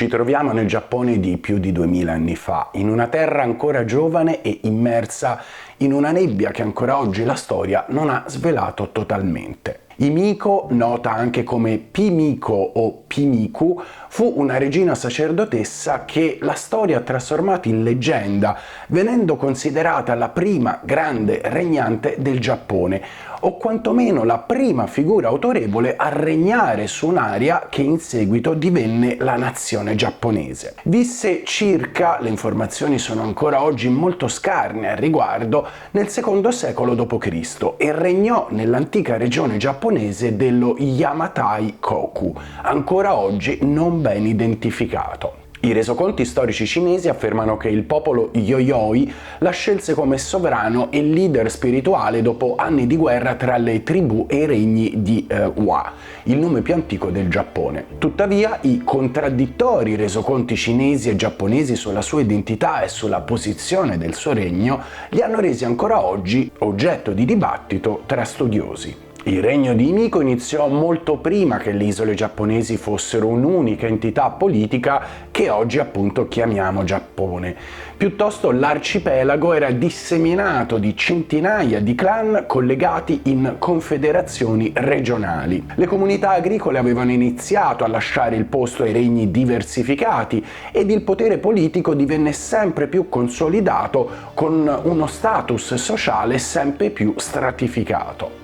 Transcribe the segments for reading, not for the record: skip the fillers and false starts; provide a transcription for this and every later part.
Ci troviamo nel Giappone di più di 2000 anni fa, in una terra ancora giovane e immersa in una nebbia che ancora oggi la storia non ha svelato totalmente. Himiko, nota anche come Pimiko o Pimiku, fu una regina sacerdotessa che la storia ha trasformato in leggenda, venendo considerata la prima grande regnante del Giappone, o quantomeno la prima figura autorevole a regnare su un'area che in seguito divenne la nazione giapponese. Visse circa, le informazioni sono ancora oggi molto scarne al riguardo, nel secondo secolo d.C. e regnò nell'antica regione giapponese dello Yamatai-koku, ancora oggi non ben identificato. I resoconti storici cinesi affermano che il popolo Yayoi la scelse come sovrano e leader spirituale dopo anni di guerra tra le tribù e i regni di Hua, il nome più antico del Giappone. Tuttavia, i contraddittori resoconti cinesi e giapponesi sulla sua identità e sulla posizione del suo regno li hanno resi ancora oggi oggetto di dibattito tra studiosi. Il regno di Himiko iniziò molto prima che le isole giapponesi fossero un'unica entità politica che oggi appunto chiamiamo Giappone. Piuttosto l'arcipelago era disseminato di centinaia di clan collegati in confederazioni regionali. Le comunità agricole avevano iniziato a lasciare il posto ai regni diversificati ed il potere politico divenne sempre più consolidato con uno status sociale sempre più stratificato.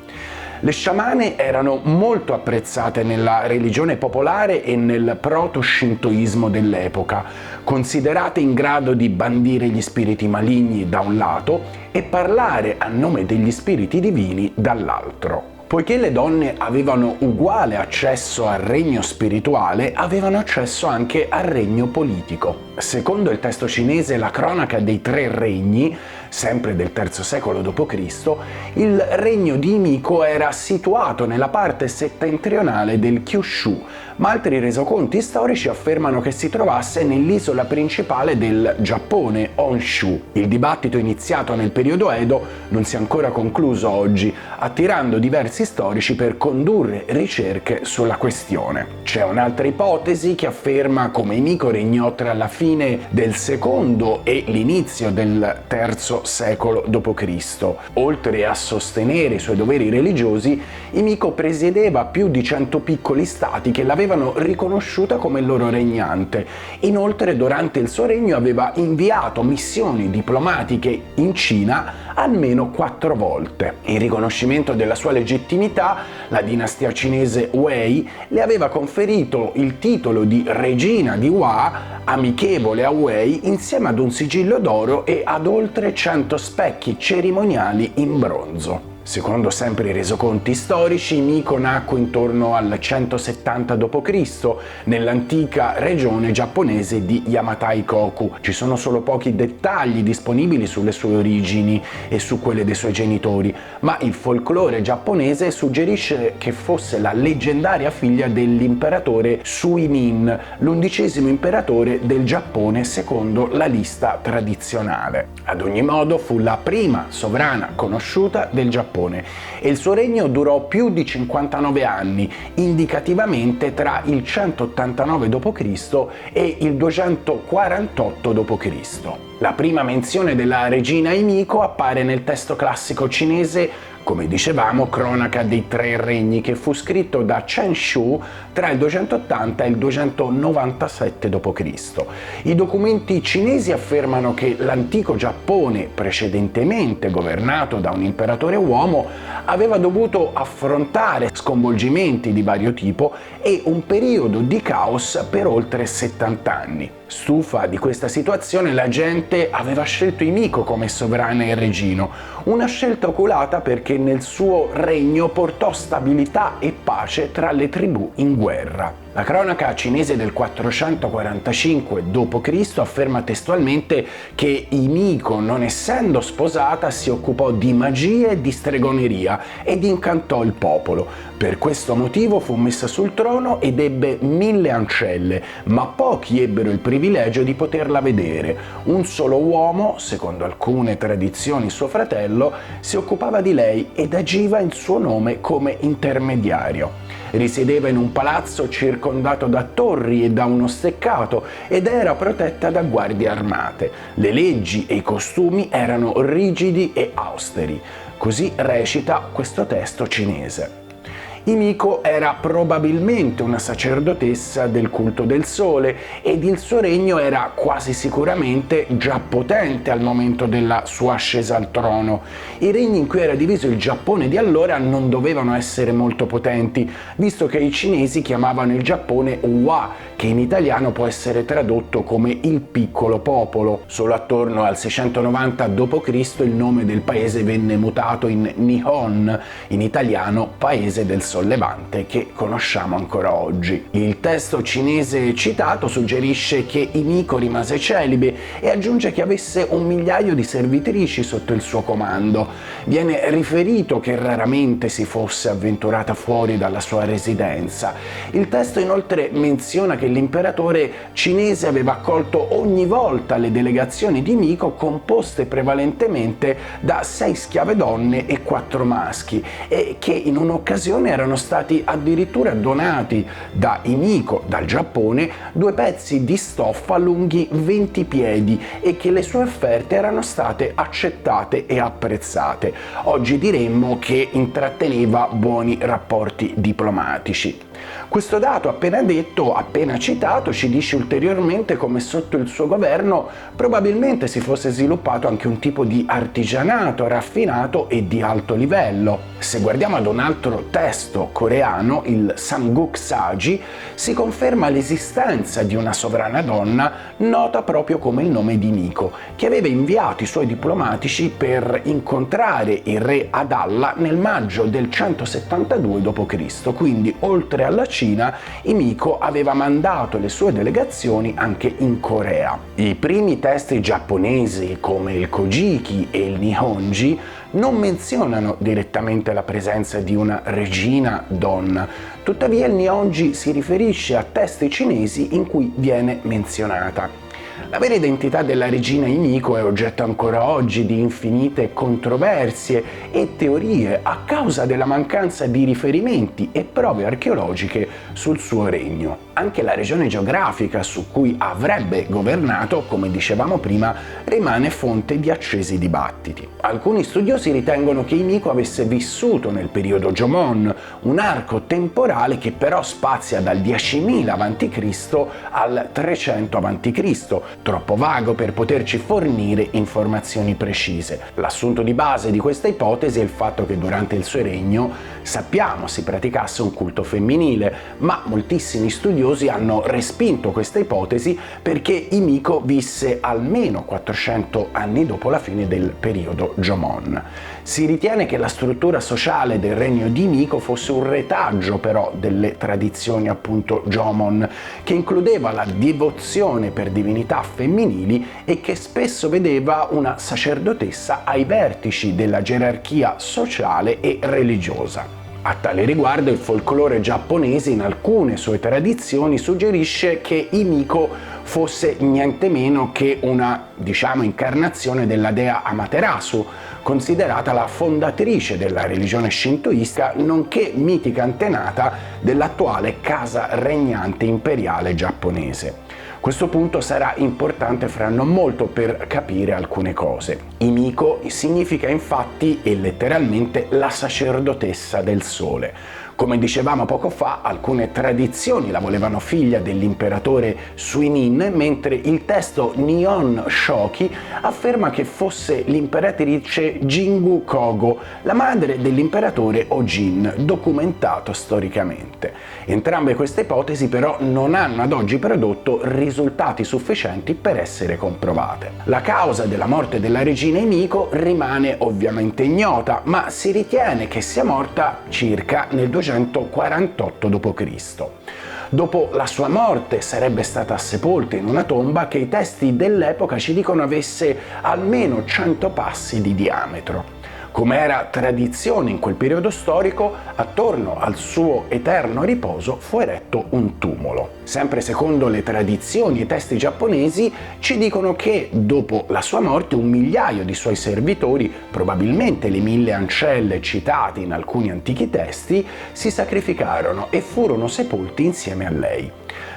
Le sciamane erano molto apprezzate nella religione popolare e nel proto-shintoismo dell'epoca, considerate in grado di bandire gli spiriti maligni da un lato e parlare a nome degli spiriti divini dall'altro. Poiché le donne avevano uguale accesso al regno spirituale, avevano accesso anche al regno politico. Secondo il testo cinese La cronaca dei tre regni, sempre del III secolo d.C., il regno di Himiko era situato nella parte settentrionale del Kyushu, ma altri resoconti storici affermano che si trovasse nell'isola principale del Giappone, Honshu. Il dibattito iniziato nel periodo Edo non si è ancora concluso oggi, attirando diversi storici per condurre ricerche sulla questione. C'è un'altra ipotesi che afferma come Himiko regnò tra la fine del secondo e l'inizio del III secolo d.C. Oltre a sostenere i suoi doveri religiosi, Himiko presiedeva più di 100 piccoli stati che l'avevano riconosciuta come loro regnante. Inoltre, durante il suo regno aveva inviato missioni diplomatiche in Cina almeno 4 volte. In riconoscimento della sua legittimità, la dinastia cinese Wei le aveva conferito il titolo di regina di Hua, amichevole a Wei, insieme ad un sigillo d'oro e ad oltre 100 specchi cerimoniali in bronzo. Secondo sempre i resoconti storici, Himiko nacque intorno al 170 d.C. nell'antica regione giapponese di Yamatai-koku. Ci sono solo pochi dettagli disponibili sulle sue origini e su quelle dei suoi genitori, ma il folklore giapponese suggerisce che fosse la leggendaria figlia dell'imperatore Suinin, l'11° imperatore del Giappone secondo la lista tradizionale. Ad ogni modo, fu la prima sovrana conosciuta del Giappone e il suo regno durò più di 59 anni, indicativamente tra il 189 d.C. e il 248 d.C. La prima menzione della regina Himiko appare nel testo classico cinese, come dicevamo, Cronaca dei Tre Regni, che fu scritto da Chen Shu tra il 280 e il 297 d.C. I documenti cinesi affermano che l'antico Giappone, precedentemente governato da un imperatore uomo, aveva dovuto affrontare sconvolgimenti di vario tipo e un periodo di caos per oltre 70 anni. Stufa di questa situazione, la gente aveva scelto Himiko come sovrana e regino, una scelta oculata perché nel suo regno portò stabilità e pace tra le tribù in guerra. La cronaca cinese del 445 d.C. afferma testualmente che Himiko, non essendo sposata, si occupò di magie e di stregoneria ed incantò il popolo. Per questo motivo fu messa sul trono ed ebbe 1000 ancelle, ma pochi ebbero il privilegio di poterla vedere. Un solo uomo, secondo alcune tradizioni suo fratello, si occupava di lei ed agiva in suo nome come intermediario. Risiedeva in un palazzo circondato da torri e da uno steccato ed era protetta da guardie armate. Le leggi e i costumi erano rigidi e austeri. Così recita questo testo cinese. Himiko era probabilmente una sacerdotessa del culto del sole ed il suo regno era quasi sicuramente già potente al momento della sua ascesa al trono. I regni in cui era diviso il Giappone di allora non dovevano essere molto potenti, visto che i cinesi chiamavano il Giappone Wa, che in italiano può essere tradotto come il piccolo popolo. Solo attorno al 690 d.C. il nome del paese venne mutato in Nihon, in italiano paese del sollevante, che conosciamo ancora oggi. Il testo cinese citato suggerisce che Himiko rimase celibe e aggiunge che avesse 1 migliaio di servitrici sotto il suo comando. Viene riferito che raramente si fosse avventurata fuori dalla sua residenza. Il testo inoltre menziona che l'imperatore cinese aveva accolto ogni volta le delegazioni di Himiko, composte prevalentemente da 6 schiave donne e 4 maschi, e che in un'occasione erano stati addirittura donati da Himiko, dal Giappone, 2 pezzi di stoffa lunghi 20 piedi e che le sue offerte erano state accettate e apprezzate. Oggi diremmo che intratteneva buoni rapporti diplomatici. Questo dato appena detto, appena citato, ci dice ulteriormente come sotto il suo governo probabilmente si fosse sviluppato anche un tipo di artigianato raffinato e di alto livello. Se guardiamo ad un altro testo coreano, il Samguk Sagi, si conferma l'esistenza di una sovrana donna nota proprio come il nome di Himiko, che aveva inviato i suoi diplomatici per incontrare il re Adalla nel maggio del 172 d.C., quindi oltre alla Cina, Himiko aveva mandato le sue delegazioni anche in Corea. I primi testi giapponesi, come il Kojiki e il Nihonji, non menzionano direttamente la presenza di una regina donna. Tuttavia il Nihonji si riferisce a testi cinesi in cui viene menzionata. La vera identità della regina Himiko è oggetto ancora oggi di infinite controversie e teorie a causa della mancanza di riferimenti e prove archeologiche sul suo regno. Anche la regione geografica su cui avrebbe governato, come dicevamo prima, rimane fonte di accesi dibattiti. Alcuni studiosi ritengono che Himiko avesse vissuto nel periodo Jomon, un arco temporale che però spazia dal 10.000 a.C. al 300 a.C., troppo vago per poterci fornire informazioni precise. L'assunto di base di questa ipotesi è il fatto che durante il suo regno, sappiamo, si praticasse un culto femminile, ma moltissimi studiosi hanno respinto questa ipotesi perché Himiko visse almeno 400 anni dopo la fine del periodo Jomon. Si ritiene che la struttura sociale del regno di Himiko fosse un retaggio però delle tradizioni appunto Jomon, che includeva la devozione per divinità femminili e che spesso vedeva una sacerdotessa ai vertici della gerarchia sociale e religiosa. A tale riguardo il folklore giapponese in alcune sue tradizioni suggerisce che Himiko fosse niente meno che una, incarnazione della dea Amaterasu, considerata la fondatrice della religione shintoista, nonché mitica antenata dell'attuale casa regnante imperiale giapponese. Questo punto sarà importante fra non molto per capire alcune cose. Himiko significa infatti e letteralmente la sacerdotessa del sole. Come dicevamo poco fa, alcune tradizioni la volevano figlia dell'imperatore Suinin, mentre il testo Nihon Shoki afferma che fosse l'imperatrice Jingu Kogo, la madre dell'imperatore Ojin, documentato storicamente. Entrambe queste ipotesi però non hanno ad oggi prodotto risultati sufficienti per essere comprovate. La causa della morte della regina Himiko rimane ovviamente ignota, ma si ritiene che sia morta circa nel 248 d.C. Dopo la sua morte sarebbe stata sepolta in una tomba che i testi dell'epoca ci dicono avesse almeno 100 passi di diametro. Come era tradizione in quel periodo storico, attorno al suo eterno riposo fu eretto un tumolo. Sempre secondo le tradizioni e i testi giapponesi, ci dicono che dopo la sua morte 1.000.000 di suoi servitori, probabilmente le 1.000 ancelle citate in alcuni antichi testi, si sacrificarono e furono sepolti insieme a lei.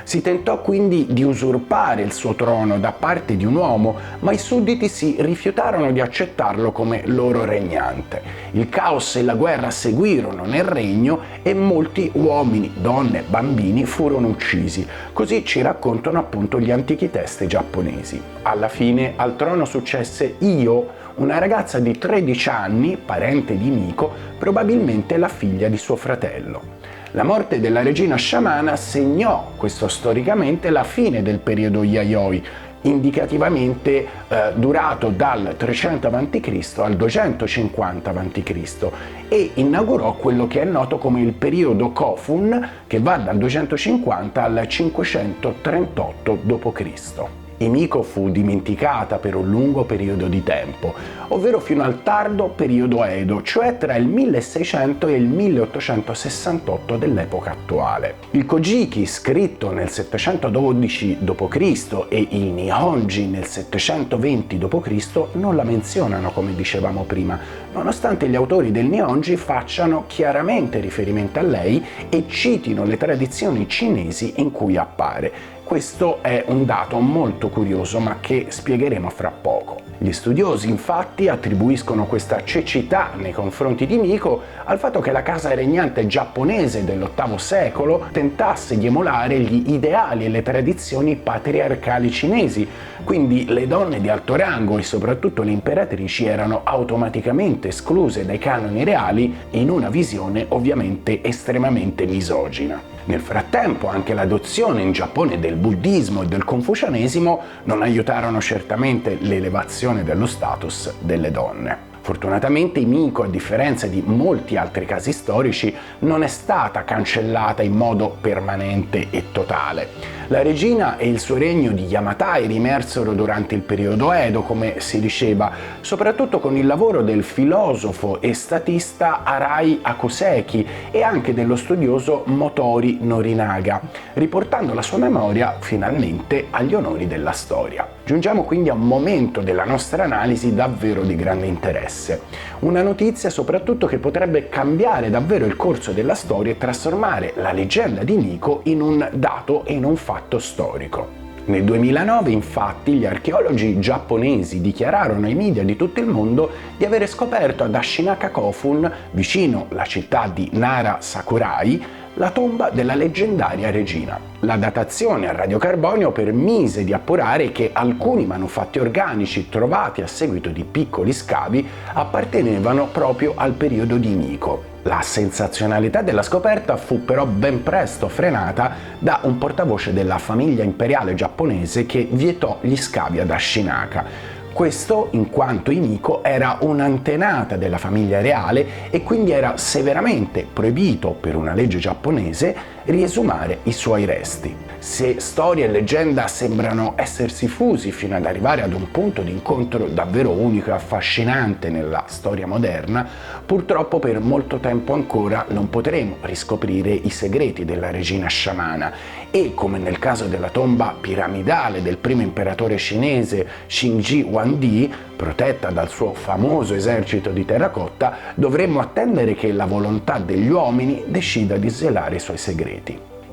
Si tentò quindi di usurpare il suo trono da parte di un uomo, ma i sudditi si rifiutarono di accettarlo come loro regnante. Il caos e la guerra seguirono nel regno e molti uomini, donne, bambini furono uccisi. Così ci raccontano appunto gli antichi testi giapponesi. Alla fine al trono successe Io, una ragazza di 13 anni, parente di Miko, probabilmente la figlia di suo fratello. La morte della regina sciamana segnò, questo storicamente, la fine del periodo Yayoi, indicativamente durato dal 300 a.C. al 250 a.C. e inaugurò quello che è noto come il periodo Kofun, che va dal 250 al 538 d.C. Himiko fu dimenticata per un lungo periodo di tempo, ovvero fino al tardo periodo Edo, cioè tra il 1600 e il 1868 dell'epoca attuale. Il Kojiki, scritto nel 712 d.C. e il Nihonji nel 720 d.C. non la menzionano, come dicevamo prima, nonostante gli autori del Nihonji facciano chiaramente riferimento a lei e citino le tradizioni cinesi in cui appare. Questo è un dato molto curioso, ma che spiegheremo fra poco. Gli studiosi infatti attribuiscono questa cecità nei confronti di Miko al fatto che la casa regnante giapponese dell'VIII secolo tentasse di emulare gli ideali e le tradizioni patriarcali cinesi, quindi le donne di alto rango e soprattutto le imperatrici erano automaticamente escluse dai canoni reali in una visione ovviamente estremamente misogina. Nel frattempo anche l'adozione in Giappone del buddismo e del confucianesimo non aiutarono certamente l'elevazione dello status delle donne. Fortunatamente Himiko, a differenza di molti altri casi storici, non è stata cancellata in modo permanente e totale. La regina e il suo regno di Yamatai riemersero durante il periodo Edo, come si diceva, soprattutto con il lavoro del filosofo e statista Arai Akuseki e anche dello studioso Motori Norinaga, riportando la sua memoria finalmente agli onori della storia. Giungiamo quindi a un momento della nostra analisi davvero di grande interesse. Una notizia soprattutto che potrebbe cambiare davvero il corso della storia e trasformare la leggenda di Miko in un dato e in un fatto storico. Nel 2009 infatti gli archeologi giapponesi dichiararono ai media di tutto il mondo di avere scoperto ad Ashinaka Kofun, vicino la città di Nara Sakurai, la tomba della leggendaria regina. La datazione a radiocarbonio permise di appurare che alcuni manufatti organici trovati a seguito di piccoli scavi appartenevano proprio al periodo di Miko. La sensazionalità della scoperta fu però ben presto frenata da un portavoce della famiglia imperiale giapponese che vietò gli scavi ad Ashinaka. Questo in quanto Himiko era un'antenata della famiglia reale e quindi era severamente proibito per una legge giapponese riesumare i suoi resti. Se storia e leggenda sembrano essersi fusi fino ad arrivare ad un punto di incontro davvero unico e affascinante nella storia moderna, purtroppo per molto tempo ancora non potremo riscoprire i segreti della regina sciamana e, come nel caso della tomba piramidale del primo imperatore cinese Shingji Huangdi, protetta dal suo famoso esercito di terracotta, dovremmo attendere che la volontà degli uomini decida di svelare i suoi segreti.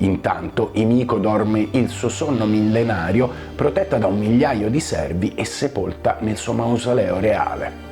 Intanto Himiko dorme il suo sonno millenario, protetta da 1.000.000 di servi e sepolta nel suo mausoleo reale.